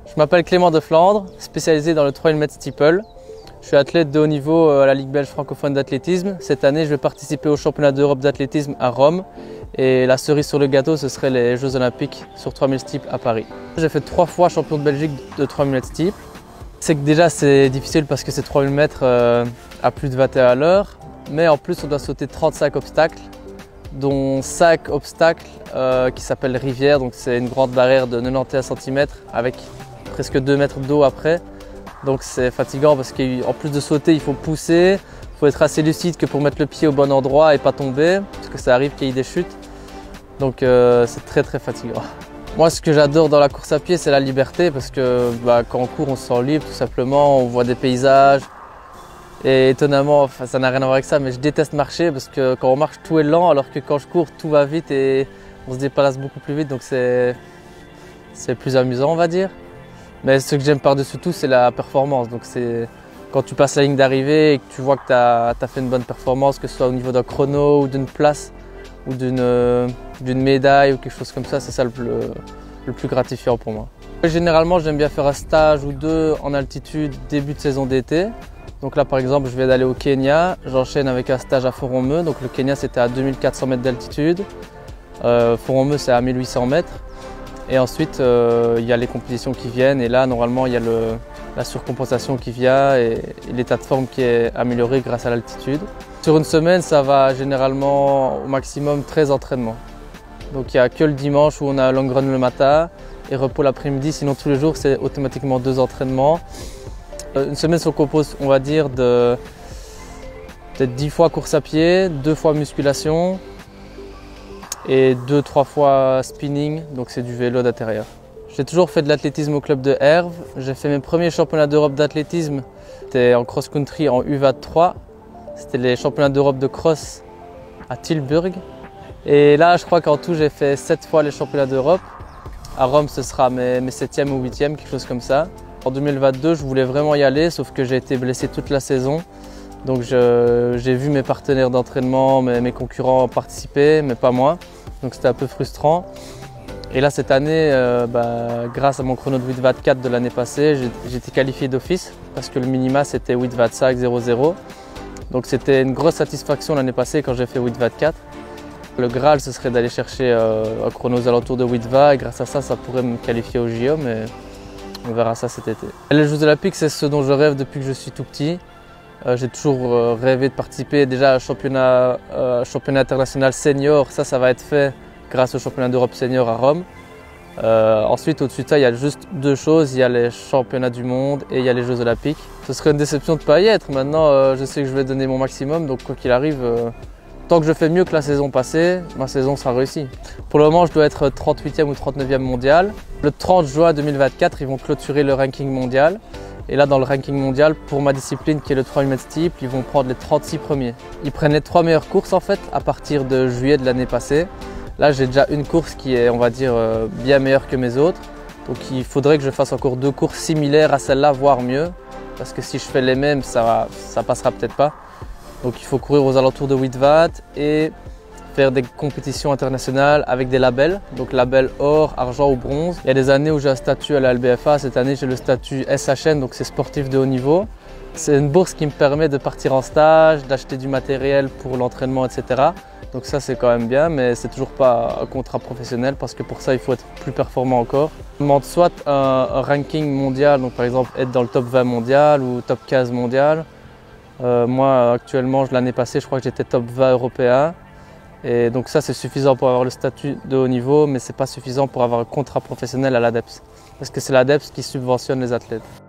Je m'appelle Clément de Flandre, spécialisé dans le 3000 m steeple. Je suis athlète de haut niveau à la Ligue belge francophone d'athlétisme. Cette année, je vais participer au championnat d'Europe d'athlétisme à Rome. Et la cerise sur le gâteau, ce serait les Jeux Olympiques sur 3000 steeple à Paris. J'ai fait 3 fois champion de Belgique de 3000 m steeple. C'est que déjà, c'est difficile parce que c'est 3000 m à plus de 21 à l'heure. Mais en plus, on doit sauter 35 obstacles, dont 5 obstacles qui s'appellent rivière. Donc c'est une grande barrière de 91 cm avec presque 2 mètres d'eau après. Donc c'est fatigant parce qu'en plus de sauter, il faut pousser, il faut être assez lucide que pour mettre le pied au bon endroit et pas tomber, parce que ça arrive qu'il y ait des chutes. Donc c'est très fatigant. Moi, ce que j'adore dans la course à pied, c'est la liberté, parce que quand on court, on se sent libre tout simplement, on voit des paysages. Et étonnamment, ça n'a rien à voir avec ça, mais je déteste marcher parce que quand on marche, tout est lent, alors que quand je cours, tout va vite et on se déplace beaucoup plus vite, donc c'est plus amusant, on va dire. Mais ce que j'aime par-dessus tout, c'est la performance. Donc c'est quand tu passes la ligne d'arrivée et que tu vois que tu as fait une bonne performance, que ce soit au niveau d'un chrono ou d'une place ou d'une médaille ou quelque chose comme ça, c'est ça le plus gratifiant pour moi. Généralement, j'aime bien faire un stage ou 2 en altitude début de saison d'été. Donc là, par exemple, je viens d'aller au Kenya. J'enchaîne avec un stage à Fort-Romeu. Donc le Kenya, c'était à 2400 mètres d'altitude. Fort-Romeu, c'est à 1800 mètres. Et ensuite, il y a les compétitions qui viennent et là, normalement, il y a la surcompensation qui vient et l'état de forme qui est amélioré grâce à l'altitude. Sur une semaine, ça va généralement au maximum 13 entraînements. Donc il n'y a que le dimanche où on a long run le matin et repos l'après-midi. Sinon, tous les jours, c'est automatiquement 2 entraînements. Une semaine se compose, on va dire, de peut-être 10 fois course à pied, 2 fois musculation, et 2-3 fois spinning, donc c'est du vélo d'intérieur. J'ai toujours fait de l'athlétisme au club de Herve. J'ai fait mes premiers championnats d'Europe d'athlétisme. C'était en cross-country en U23. C'était les championnats d'Europe de cross à Tilburg. Et là, je crois qu'en tout, j'ai fait 7 fois les championnats d'Europe. À Rome, ce sera mes 7e ou 8e, quelque chose comme ça. En 2022, je voulais vraiment y aller, sauf que j'ai été blessé toute la saison. Donc j'ai vu mes partenaires d'entraînement, mes concurrents participer, mais pas moi. Donc c'était un peu frustrant. Et là cette année, grâce à mon chrono de 8:24 de l'année passée, j'ai été qualifié d'office parce que le minima c'était 8:25.00. Donc c'était une grosse satisfaction l'année passée quand j'ai fait 8:24. Le Graal, ce serait d'aller chercher un chrono aux alentours de 8:20 et grâce à ça, ça pourrait me qualifier au JO, mais on verra ça cet été. Les Jeux Olympiques, c'est ce dont je rêve depuis que je suis tout petit. J'ai toujours rêvé de participer déjà à un championnat international senior. Ça va être fait grâce au championnat d'Europe senior à Rome. Ensuite, au-dessus de ça, il y a juste 2 choses. Il y a les championnats du monde et il y a les Jeux Olympiques. Ce serait une déception de ne pas y être. Maintenant, je sais que je vais donner mon maximum. Donc quoi qu'il arrive, tant que je fais mieux que la saison passée, ma saison sera réussie. Pour le moment, je dois être 38e ou 39e mondial. Le 30 juin 2024, ils vont clôturer le ranking mondial. Et là, dans le ranking mondial, pour ma discipline qui est le 3000 m steeple, ils vont prendre les 36 premiers. Ils prennent les 3 meilleures courses en fait à partir de juillet de l'année passée. Là, j'ai déjà une course qui est, on va dire, bien meilleure que mes autres. Donc il faudrait que je fasse encore 2 courses similaires à celle-là, voire mieux. Parce que si je fais les mêmes, ça passera peut-être pas. Donc il faut courir aux alentours de 8:20 et faire des compétitions internationales avec des labels, donc label or, argent ou bronze. Il y a des années où j'ai un statut à la LBFA, cette année j'ai le statut SHN, donc c'est sportif de haut niveau. C'est une bourse qui me permet de partir en stage, d'acheter du matériel pour l'entraînement, etc. Donc ça c'est quand même bien, mais c'est toujours pas un contrat professionnel parce que pour ça il faut être plus performant encore. Je demande soit un ranking mondial, donc par exemple être dans le top 20 mondial ou top 15 mondial. Moi actuellement, l'année passée, je crois que j'étais top 20 européen. Et donc ça c'est suffisant pour avoir le statut de haut niveau, mais c'est pas suffisant pour avoir un contrat professionnel à l'ADEPS. Parce que c'est l'ADEPS qui subventionne les athlètes.